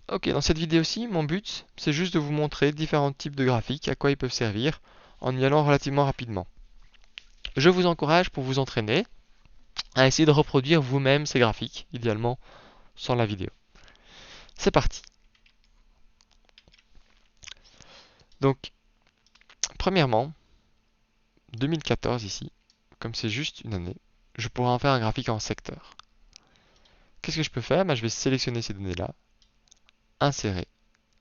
Ok, dans cette vidéo-ci, mon but, c'est juste de vous montrer différents types de graphiques, à quoi ils peuvent servir, en y allant relativement rapidement. Je vous encourage pour vous entraîner à essayer de reproduire vous-même ces graphiques, idéalement sans la vidéo. C'est parti. Donc, premièrement, 2014 ici, comme c'est juste une année, je pourrais en faire un graphique en secteur. Qu'est-ce que je peux faire? Je vais sélectionner ces données-là, insérer,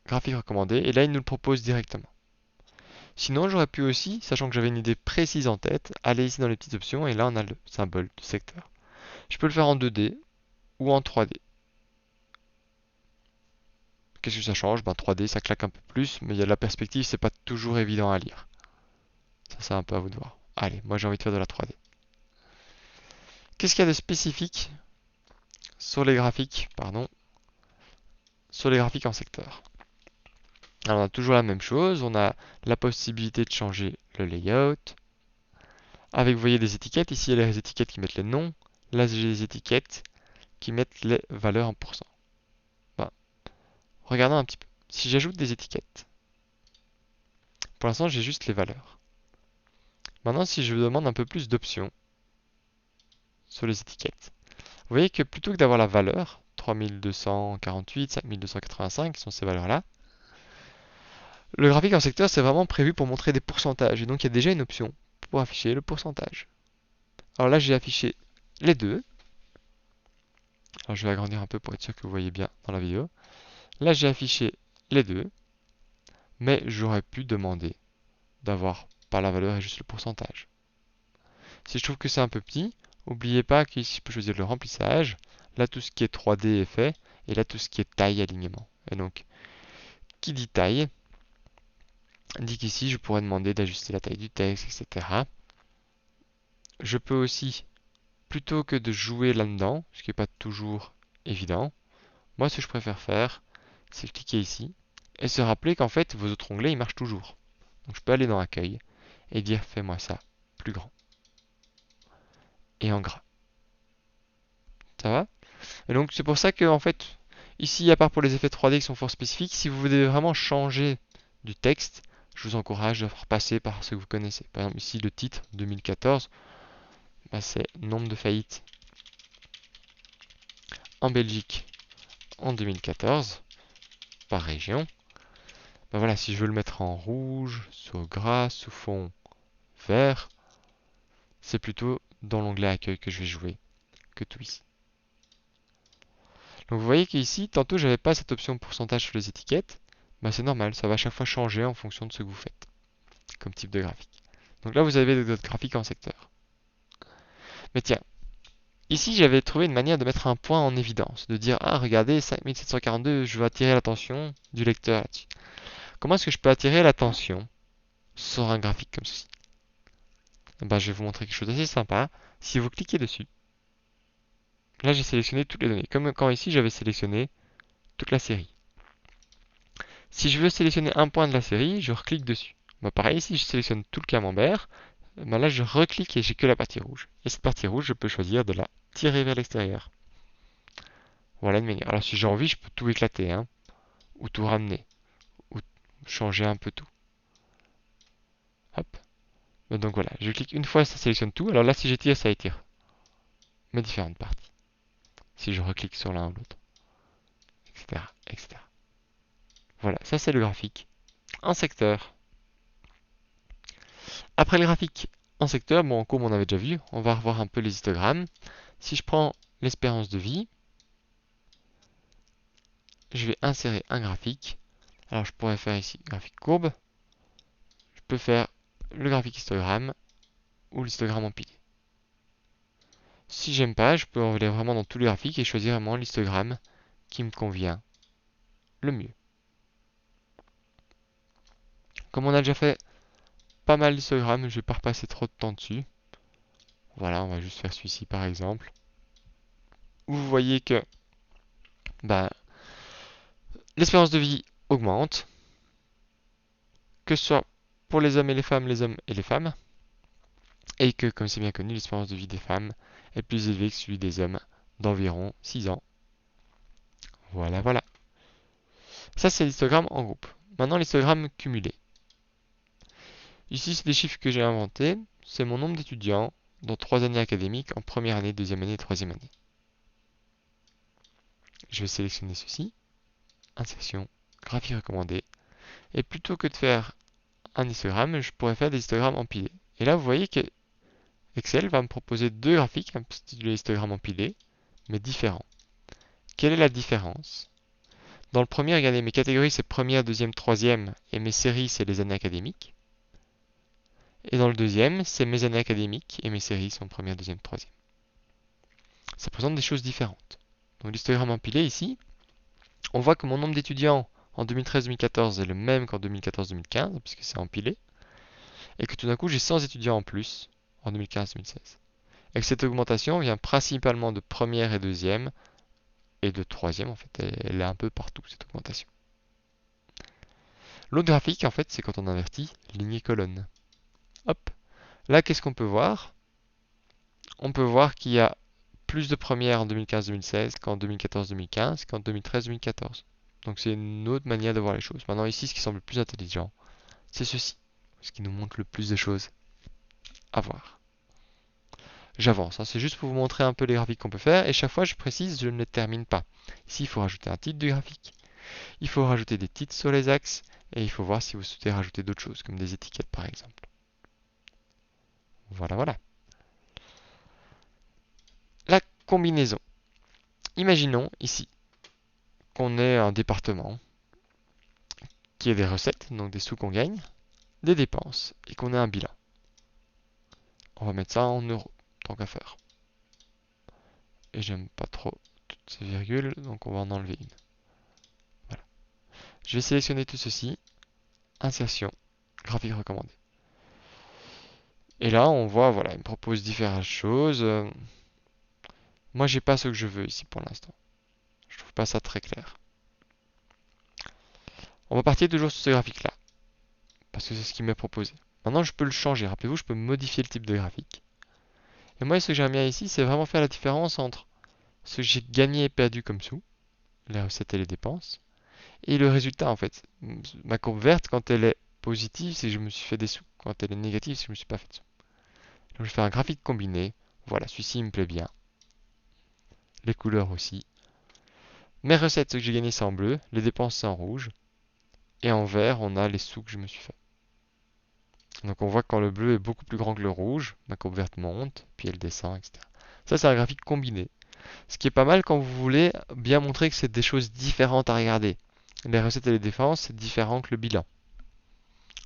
graphique recommandé, et là il nous le propose directement. Sinon, j'aurais pu aussi, sachant que j'avais une idée précise en tête, aller ici dans les petites options, et là on a le symbole du secteur. Je peux le faire en 2D ou en 3D. Qu'est-ce que ça change? 3D ça claque un peu plus, mais il y a de la perspective, c'est pas toujours évident à lire. Ça c'est un peu à vous de voir. Allez, moi j'ai envie de faire de la 3D. Qu'est-ce qu'il y a de spécifique sur les graphiques, sur les graphiques en secteur? Alors on a toujours la même chose, on a la possibilité de changer le layout. Avec, vous voyez, des étiquettes. Ici, il y a les étiquettes qui mettent les noms. Là, j'ai les étiquettes qui mettent les valeurs en pourcent. Ben, regardons un petit peu. Si j'ajoute des étiquettes, pour l'instant, j'ai juste les valeurs. Maintenant, si je demande un peu plus d'options sur les étiquettes, vous voyez que plutôt que d'avoir la valeur, 3248, 5285, qui sont ces valeurs-là, le graphique en secteur, c'est vraiment prévu pour montrer des pourcentages. Et donc, il y a déjà une option pour afficher le pourcentage. Alors là, j'ai affiché les deux. Alors, je vais agrandir un peu pour être sûr que vous voyez bien dans la vidéo. Là, j'ai affiché les deux, mais j'aurais pu demander d'avoir pas la valeur et juste le pourcentage. Si je trouve que c'est un peu petit, n'oubliez pas qu'ici je peux choisir le remplissage. Là, tout ce qui est 3D est fait, et là, tout ce qui est taille, alignement. Et donc, qui dit taille, dit qu'ici, je pourrais demander d'ajuster la taille du texte, etc. Je peux aussi, plutôt que de jouer là-dedans, ce qui n'est pas toujours évident, moi, ce que je préfère faire, c'est cliquer ici, et se rappeler qu'en fait, vos autres onglets, ils marchent toujours. Donc, je peux aller dans Accueil, et dire fais-moi ça plus grand et en gras. Ça va? Et donc c'est pour ça que en fait, ici, à part pour les effets 3D qui sont fort spécifiques, si vous voulez vraiment changer du texte, je vous encourage à repasser par ce que vous connaissez. Par exemple, ici, le titre 2014, c'est nombre de faillites en Belgique en 2014 par région. Voilà, si je veux le mettre en rouge, sous gras, sous fond vert, c'est plutôt dans l'onglet accueil que je vais jouer que tout ici. Donc vous voyez qu'ici, tantôt j'avais pas cette option pourcentage sur les étiquettes. C'est normal, ça va à chaque fois changer en fonction de ce que vous faites comme type de graphique. Donc là vous avez votre graphique en secteur. Mais tiens, ici j'avais trouvé une manière de mettre un point en évidence, de dire ah regardez 5742, je veux attirer l'attention du lecteur là-dessus. Comment est-ce que je peux attirer l'attention sur un graphique comme ceci? Je vais vous montrer quelque chose d'assez sympa. Si vous cliquez dessus, là j'ai sélectionné toutes les données, comme quand ici j'avais sélectionné toute la série. Si je veux sélectionner un point de la série, je reclique dessus. Pareil, si je sélectionne tout le camembert, là je reclique et j'ai que la partie rouge. Et cette partie rouge, je peux choisir de la tirer vers l'extérieur. Voilà une manière. Alors si j'ai envie, je peux tout éclater, hein, ou tout ramener, ou changer un peu tout. Hop. Donc voilà, je clique une fois, ça sélectionne tout. Alors là, si j'étire, ça étire mes différentes parties. Si je reclique sur l'un ou l'autre, etc., etc. Voilà, ça c'est le graphique en secteur. Après le graphique en secteur, en cours on avait déjà vu, on va revoir un peu les histogrammes. Si je prends l'espérance de vie, je vais insérer un graphique. Alors je pourrais faire ici graphique courbe. Je peux faire le graphique histogramme ou l'histogramme empilé. Si j'aime pas, je peux aller vraiment dans tous les graphiques et choisir vraiment l'histogramme qui me convient le mieux. Comme on a déjà fait pas mal d'histogrammes, je ne vais pas repasser trop de temps dessus. Voilà, on va juste faire celui-ci par exemple. Où vous voyez que l'espérance de vie augmente, que ce soit pour les hommes les hommes et les femmes, et que, comme c'est bien connu, l'espérance de vie des femmes est plus élevée que celui des hommes d'environ 6 ans. Voilà, voilà. Ça, c'est l'histogramme en groupe. Maintenant, l'histogramme cumulé. Ici, c'est des chiffres que j'ai inventés. C'est mon nombre d'étudiants dans 3 années académiques en première année, deuxième année et troisième année. Je vais sélectionner ceci. Insertion, graphique recommandé. Et plutôt que de faire un histogramme, je pourrais faire des histogrammes empilés. Et là, vous voyez que Excel va me proposer deux graphiques intitulés histogramme empilé, mais différents. Quelle est la différence? Dans le premier, regardez, mes catégories, c'est première, deuxième, troisième, et mes séries, c'est les années académiques. Et dans le deuxième, c'est mes années académiques, et mes séries sont première, deuxième, troisième. Ça présente des choses différentes. Donc l'histogramme empilé, ici, on voit que mon nombre d'étudiants en 2013-2014 est le même qu'en 2014-2015, puisque c'est empilé, et que tout d'un coup, j'ai 100 étudiants en plus en 2015-2016. Et que cette augmentation vient principalement de première et deuxième, et de troisième, en fait, elle est un peu partout, cette augmentation. L'autre graphique, en fait, c'est quand on invertit ligne et colonne. Hop. Là, qu'est-ce qu'on peut voir? On peut voir qu'il y a plus de premières en 2015-2016 qu'en 2014-2015 qu'en 2013-2014. Donc c'est une autre manière de voir les choses. Maintenant ici, ce qui semble le plus intelligent, c'est ceci. Ce qui nous montre le plus de choses à voir. J'avance, hein, c'est juste pour vous montrer un peu les graphiques qu'on peut faire. Et chaque fois, je précise, je ne les termine pas. Ici, il faut rajouter un titre du graphique. Il faut rajouter des titres sur les axes. Et il faut voir si vous souhaitez rajouter d'autres choses, comme des étiquettes par exemple. Voilà, voilà. La combinaison. Imaginons ici qu'on ait un département qui ait des recettes, donc des sous qu'on gagne, des dépenses, et qu'on ait un bilan. On va mettre ça en euros, tant qu'à faire. Et j'aime pas trop toutes ces virgules, donc on va en enlever une. Voilà. Je vais sélectionner tout ceci, insertion, graphique recommandé. Et là, on voit, voilà, il me propose différentes choses. Moi, j'ai pas ce que je veux ici pour l'instant. Je trouve pas ça très clair. On va partir toujours sur ce graphique-là, parce que c'est ce qui m'est proposé. Maintenant, je peux le changer. Rappelez-vous, je peux modifier le type de graphique. Et moi, ce que j'aime bien ici, c'est vraiment faire la différence entre ce que j'ai gagné et perdu comme sous, les recettes et les dépenses, et le résultat en fait. Ma courbe verte, quand elle est positive, c'est que je me suis fait des sous. Quand elle est négative, c'est que je me suis pas fait de sous. Donc je fais un graphique combiné. Voilà, celui-ci me plaît bien. Les couleurs aussi. Mes recettes, ce que j'ai gagné, c'est en bleu. Les dépenses, c'est en rouge. Et en vert, on a les sous que je me suis fait. Donc on voit que quand le bleu est beaucoup plus grand que le rouge, ma courbe verte monte, puis elle descend, etc. Ça, c'est un graphique combiné. Ce qui est pas mal quand vous voulez bien montrer que c'est des choses différentes à regarder. Les recettes et les dépenses, c'est différent que le bilan.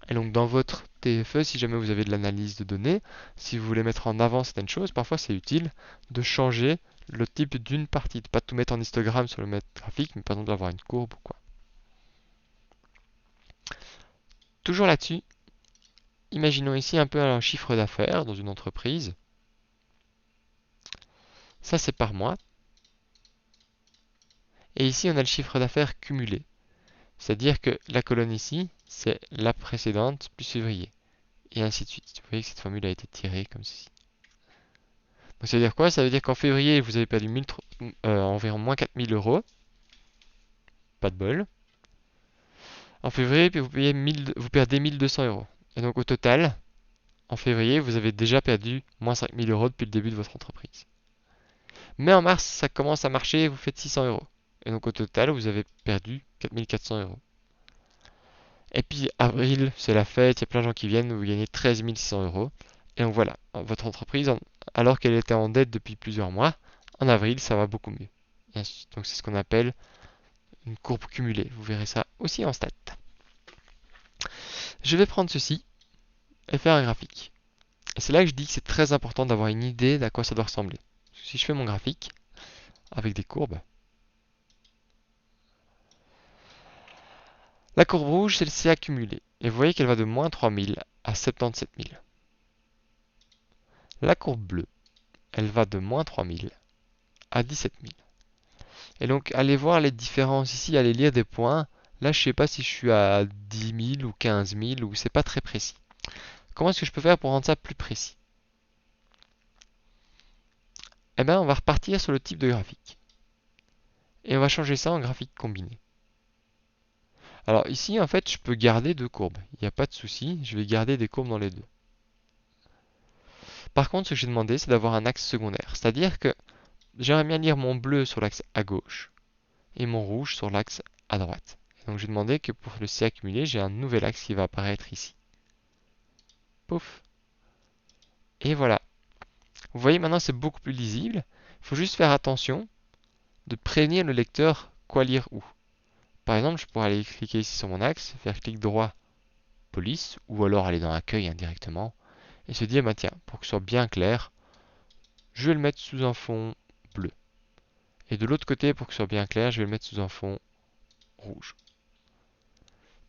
Et donc dans votre TFE, si jamais vous avez de l'analyse de données, si vous voulez mettre en avant certaines choses, parfois c'est utile de changer le type d'une partie, de ne pas tout mettre en histogramme sur le mètre graphique, mais par exemple d'avoir une courbe ou quoi. Toujours là-dessus, imaginons ici un peu un chiffre d'affaires dans une entreprise. Ça c'est par mois. Et ici on a le chiffre d'affaires cumulé. C'est-à-dire que la colonne ici, c'est la précédente plus février. Et ainsi de suite. Vous voyez que cette formule a été tirée comme ceci. Donc ça veut dire quoi? Ça veut dire qu'en février, vous avez perdu environ moins 4000 euros. Pas de bol. En février, puis vous perdez 1200 euros. Et donc au total, en février, vous avez déjà perdu moins 5000 euros depuis le début de votre entreprise. Mais en mars, ça commence à marcher et vous faites 600 euros. Et donc au total, vous avez perdu 4400 euros. Et puis avril, c'est la fête, il y a plein de gens qui viennent, vous gagnez 13 600 euros. Et donc voilà, votre entreprise, alors qu'elle était en dette depuis plusieurs mois, en avril, ça va beaucoup mieux. Et ainsi de suite. Donc c'est ce qu'on appelle une courbe cumulée. Vous verrez ça aussi en stats. Je vais prendre ceci et faire un graphique. Et c'est là que je dis que c'est très important d'avoir une idée d'à quoi ça doit ressembler. Si je fais mon graphique avec des courbes, la courbe rouge, c'est le CA cumulé. Et vous voyez qu'elle va de moins 3000 à 77 000. La courbe bleue, elle va de moins 3000 à 17 000. Et donc, allez voir les différences ici, allez lire des points. Là, je ne sais pas si je suis à 10 000 ou 15 000 ou c'est pas très précis. Comment est-ce que je peux faire pour rendre ça plus précis? Eh bien, on va repartir sur le type de graphique. Et on va changer ça en graphique combiné. Alors ici, en fait, je peux garder deux courbes. Il n'y a pas de souci, je vais garder des courbes dans les deux. Par contre, ce que j'ai demandé, c'est d'avoir un axe secondaire. C'est-à-dire que j'aimerais bien lire mon bleu sur l'axe à gauche et mon rouge sur l'axe à droite. Et donc j'ai demandé que pour le C accumulé, j'ai un nouvel axe qui va apparaître ici. Pouf. Et voilà. Vous voyez, maintenant c'est beaucoup plus lisible. Il faut juste faire attention de prévenir le lecteur quoi lire où. Par exemple, je pourrais aller cliquer ici sur mon axe, faire clic droit, police, ou alors aller dans accueil indirectement, et se dire, bah tiens, pour que ce soit bien clair, je vais le mettre sous un fond bleu. Et de l'autre côté, pour que ce soit bien clair, je vais le mettre sous un fond rouge.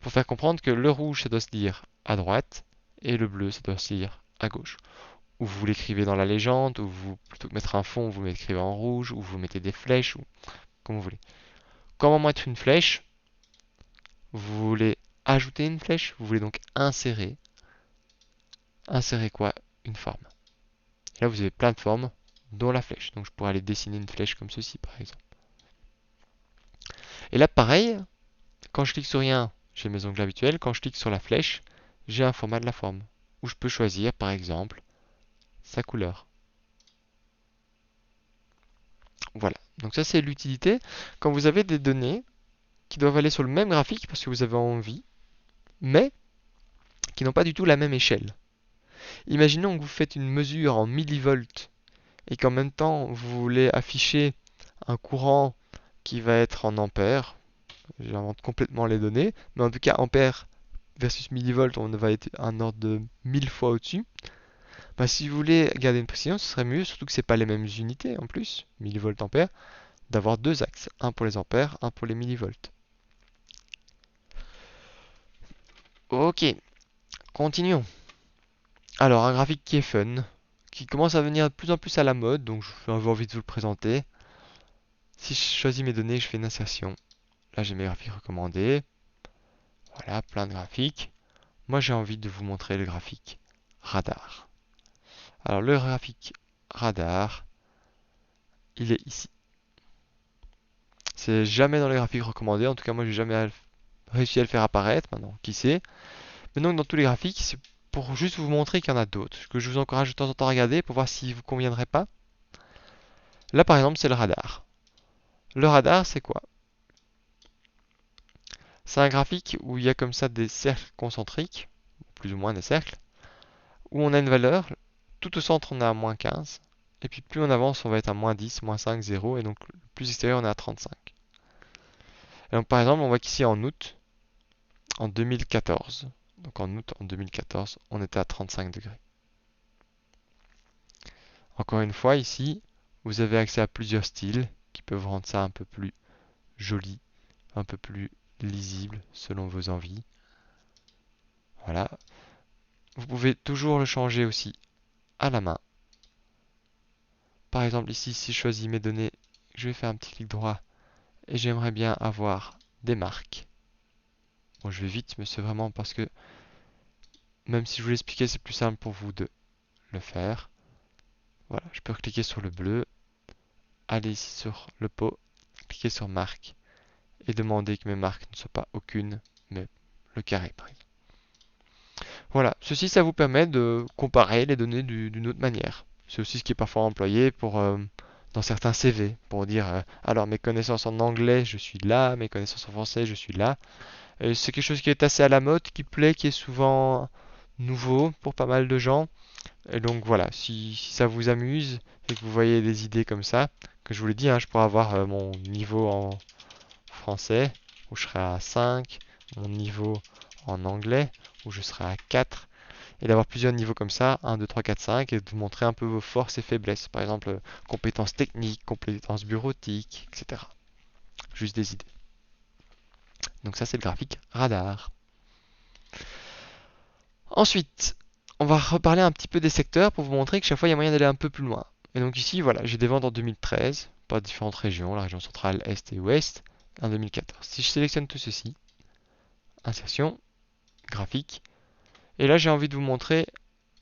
Pour faire comprendre que le rouge, ça doit se lire à droite, et le bleu, ça doit se lire à gauche. Ou vous l'écrivez dans la légende, ou vous, plutôt que mettre un fond, vous l'écrivez en rouge, ou vous mettez des flèches, ou comme vous voulez. Comment mettre une flèche? Vous voulez ajouter une flèche, vous voulez donc insérer. Insérer quoi? Une forme. Et là, vous avez plein de formes, dont la flèche. Donc je pourrais aller dessiner une flèche comme ceci, par exemple. Et là, pareil, quand je clique sur rien, j'ai mes onglets habituels. Quand je clique sur la flèche, j'ai un format de la forme, où je peux choisir, par exemple, sa couleur. Voilà. Donc ça, c'est l'utilité. Quand vous avez des données qui doivent aller sur le même graphique, parce que vous avez envie, mais qui n'ont pas du tout la même échelle. Imaginons que vous faites une mesure en millivolts et qu'en même temps, vous voulez afficher un courant qui va être en ampères. J'invente complètement les données, mais en tout cas, ampères versus millivolts, on va être un ordre de 1000 fois au-dessus. Bah, si vous voulez garder une précision, ce serait mieux, surtout que ce n'est pas les mêmes unités en plus, millivolts ampères, d'avoir deux axes, un pour les ampères, un pour les millivolts. Ok, continuons. Alors, un graphique qui est fun, qui commence à venir de plus en plus à la mode, donc j'ai envie de vous le présenter. Si je choisis mes données, je fais une insertion. Là, j'ai mes graphiques recommandés. Voilà, plein de graphiques. Moi, j'ai envie de vous montrer le graphique radar. Alors, le graphique radar, il est ici. C'est jamais dans les graphiques recommandés. En tout cas, moi, j'ai jamais réussi à le faire apparaître. Maintenant, qui sait? Mais donc, dans tous les graphiques, c'est pour juste vous montrer qu'il y en a d'autres, que je vous encourage de temps en temps à regarder pour voir s'ils vous conviendraient pas. Là, par exemple, c'est le radar. Le radar, c'est quoi? C'est un graphique où il y a comme ça des cercles concentriques, plus ou moins des cercles, où on a une valeur. Tout au centre, on est à moins 15. Et puis plus on avance, on va être à moins 10, moins 5, 0. Et donc le plus extérieur, on est à 35. Et donc par exemple, on voit qu'ici en août, en 2014, donc en août en 2014, on était à 35 degrés. Encore une fois, ici, vous avez accès à plusieurs styles qui peuvent rendre ça un peu plus joli, un peu plus lisible selon vos envies. Voilà. Vous pouvez toujours le changer aussi à la main. Par exemple, ici, si je choisis mes données, je vais faire un petit clic droit et j'aimerais bien avoir des marques. Bon, je vais vite, mais c'est vraiment parce que même si je vous l'expliquais, c'est plus simple pour vous de le faire. Voilà, je peux cliquer sur le bleu, aller ici sur le pot, cliquer sur marque et demander que mes marques ne soient pas aucune, mais le carré par exemple. Voilà, ceci ça vous permet de comparer les données d'une autre manière. C'est aussi ce qui est parfois employé pour dans certains CV pour dire alors mes connaissances en anglais je suis là, mes connaissances en français je suis là. C'est quelque chose qui est assez à la mode, qui plaît, qui est souvent nouveau pour pas mal de gens. Et donc voilà, si ça vous amuse et que vous voyez des idées comme ça, que je vous l'ai dit, hein, je pourrais avoir mon niveau en français où je serai à 5, mon niveau en anglais où je serai à 4, et d'avoir plusieurs niveaux comme ça, 1, 2, 3, 4, 5, et de vous montrer un peu vos forces et faiblesses. Par exemple, compétences techniques, compétences bureautiques, etc. Juste des idées. Donc ça, c'est le graphique radar. Ensuite, on va reparler un petit peu des secteurs pour vous montrer que chaque fois, il y a moyen d'aller un peu plus loin. Et donc ici, voilà, j'ai des ventes en 2013, par différentes régions, la région centrale, est et ouest, en 2014. Si je sélectionne tout ceci, insertion, graphique, et là, j'ai envie de vous montrer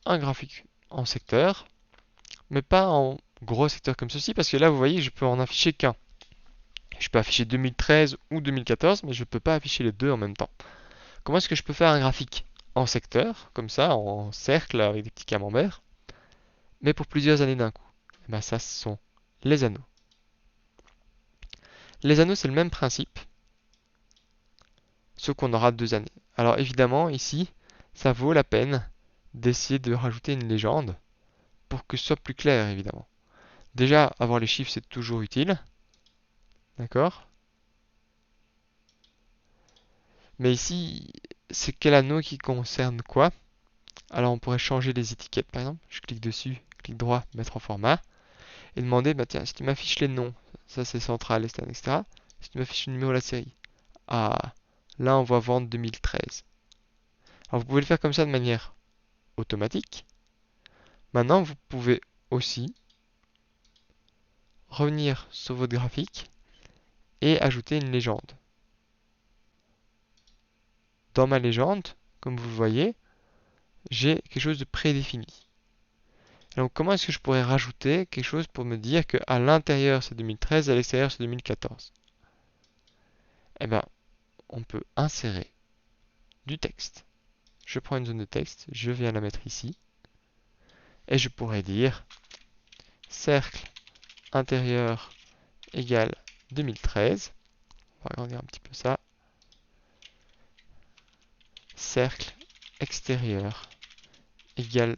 un graphique en secteur, mais pas en gros secteur comme ceci, parce que là, vous voyez, je peux en afficher qu'un. Je peux afficher 2013 ou 2014, mais je ne peux pas afficher les deux en même temps. Comment est-ce que je peux faire un graphique en secteur, comme ça, en cercle avec des petits camemberts, mais pour plusieurs années d'un coup? Eh ben ça, ce sont les anneaux. Les anneaux, c'est le même principe, sauf qu'on aura 2 années. Alors évidemment, ici, ça vaut la peine d'essayer de rajouter une légende pour que ce soit plus clair, évidemment. Déjà, avoir les chiffres, c'est toujours utile. D'accord? Mais ici, c'est quel anneau qui concerne quoi? Alors on pourrait changer les étiquettes, par exemple. Je clique dessus, clic droit, mettre en format, et demander, bah tiens, si tu m'affiches les noms, ça c'est central, externe, etc. Si tu m'affiches le numéro de la série. Ah, là on voit vente 2013. Alors vous pouvez le faire comme ça de manière automatique. Maintenant, vous pouvez aussi revenir sur votre graphique et ajouter une légende. Dans ma légende, comme vous le voyez, j'ai quelque chose de prédéfini. Donc comment est-ce que je pourrais rajouter quelque chose pour me dire qu'à l'intérieur c'est 2013 et à l'extérieur c'est 2014? Eh bien, on peut insérer du texte. Je prends une zone de texte, je viens la mettre ici, et je pourrais dire cercle intérieur égale 2013. On va agrandir un petit peu ça. Cercle extérieur égale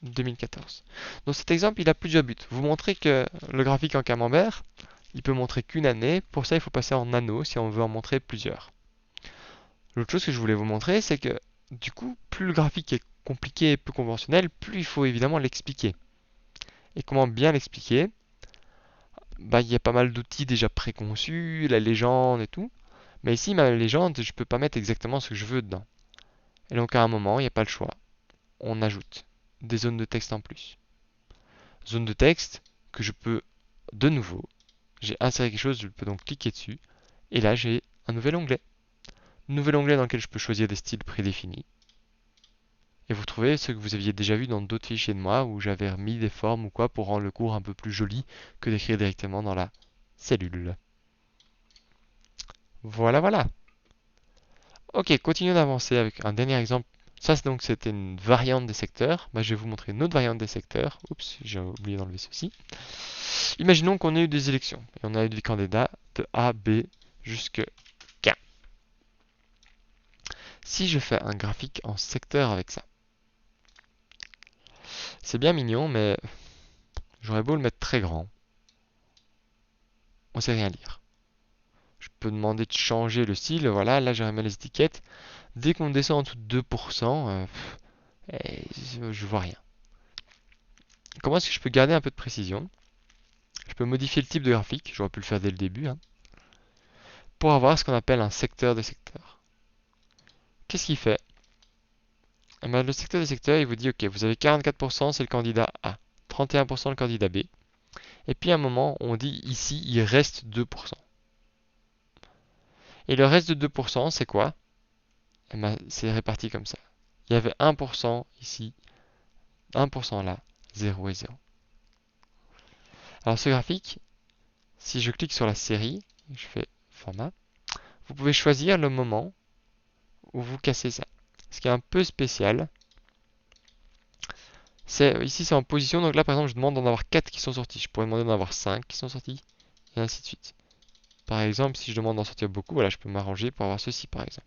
2014. Dans cet exemple, il a plusieurs buts. Vous montrez que le graphique en camembert, il peut montrer qu'une année. Pour ça, il faut passer en anneau si on veut en montrer plusieurs. L'autre chose que je voulais vous montrer, c'est que du coup, plus le graphique est compliqué et peu conventionnel, plus il faut évidemment l'expliquer. Et comment bien l'expliquer? Bah, il y a pas mal d'outils déjà préconçus, la légende et tout. Mais ici, ma légende, je peux pas mettre exactement ce que je veux dedans. Et donc à un moment, il n'y a pas le choix. On ajoute des zones de texte en plus. Zone de texte que je peux de nouveau. J'ai inséré quelque chose, je peux donc cliquer dessus. Et là, j'ai un nouvel onglet. Nouvel onglet dans lequel je peux choisir des styles prédéfinis. Et vous trouvez ce que vous aviez déjà vu dans d'autres fichiers de moi où j'avais remis des formes ou quoi pour rendre le cours un peu plus joli que d'écrire directement dans la cellule. Voilà, voilà. Ok, continuons d'avancer avec un dernier exemple. Ça, donc, c'était une variante des secteurs. Bah, je vais vous montrer une autre variante des secteurs. Oups, j'ai oublié d'enlever ceci. Imaginons qu'on ait eu des élections et on a eu des candidats de A, B jusqu'à K. Si je fais un graphique en secteur avec ça, c'est bien mignon, mais j'aurais beau le mettre très grand. On sait rien lire. Je peux demander de changer le style. Voilà, là, j'aurais mis les étiquettes. Dès qu'on descend en dessous de 2%, je vois rien. Comment est-ce que je peux garder un peu de précision? Je peux modifier le type de graphique, j'aurais pu le faire dès le début, hein, pour avoir ce qu'on appelle un secteur de secteur. Qu'est-ce qu'il fait? Eh bien, le secteur de secteur, il vous dit, ok, vous avez 44%, c'est le candidat A, 31% le candidat B, et puis à un moment, on dit ici, il reste 2%. Et le reste de 2%, c'est quoi? Eh bien, c'est réparti comme ça. Il y avait 1% ici, 1% là, 0 et 0. Alors ce graphique, si je clique sur la série, je fais format, vous pouvez choisir le moment où vous cassez ça. Ce qui est un peu spécial, ici c'est en position, donc là par exemple je demande d'en avoir 4 qui sont sortis. Je pourrais demander d'en avoir 5 qui sont sortis, et ainsi de suite. Par exemple, si je demande d'en sortir beaucoup, voilà, je peux m'arranger pour avoir ceci par exemple.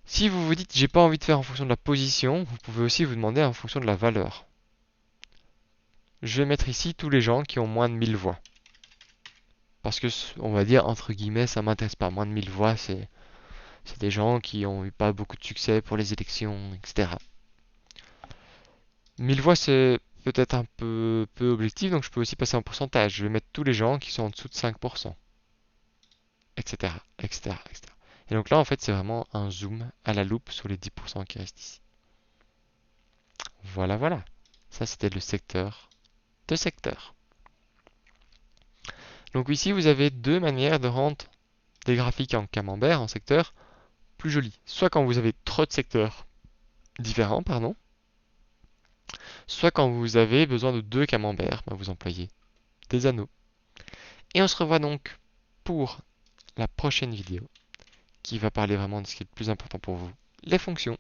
Si vous vous dites j'ai pas envie de faire en fonction de la position, vous pouvez aussi vous demander en fonction de la valeur. Je vais mettre ici tous les gens qui ont moins de 1000 voix. Parce que, on va dire, entre guillemets, ça m'intéresse pas. Moins de 1000 voix, c'est des gens qui ont eu pas beaucoup de succès pour les élections, etc. 1000 voix, c'est peut-être un peu objectif, donc je peux aussi passer en pourcentage. Je vais mettre tous les gens qui sont en dessous de 5%, etc., etc., etc. Et donc là, en fait, c'est vraiment un zoom à la loupe sur les 10% qui restent ici. Voilà, voilà. Ça, c'était le secteur de secteur. Donc ici, vous avez deux manières de rendre des graphiques en camembert, en secteur, plus jolis. Soit quand vous avez trop de secteurs différents, pardon, soit quand vous avez besoin de deux camemberts, vous employez des anneaux. Et on se revoit donc pour la prochaine vidéo qui va parler vraiment de ce qui est le plus important pour vous, les fonctions.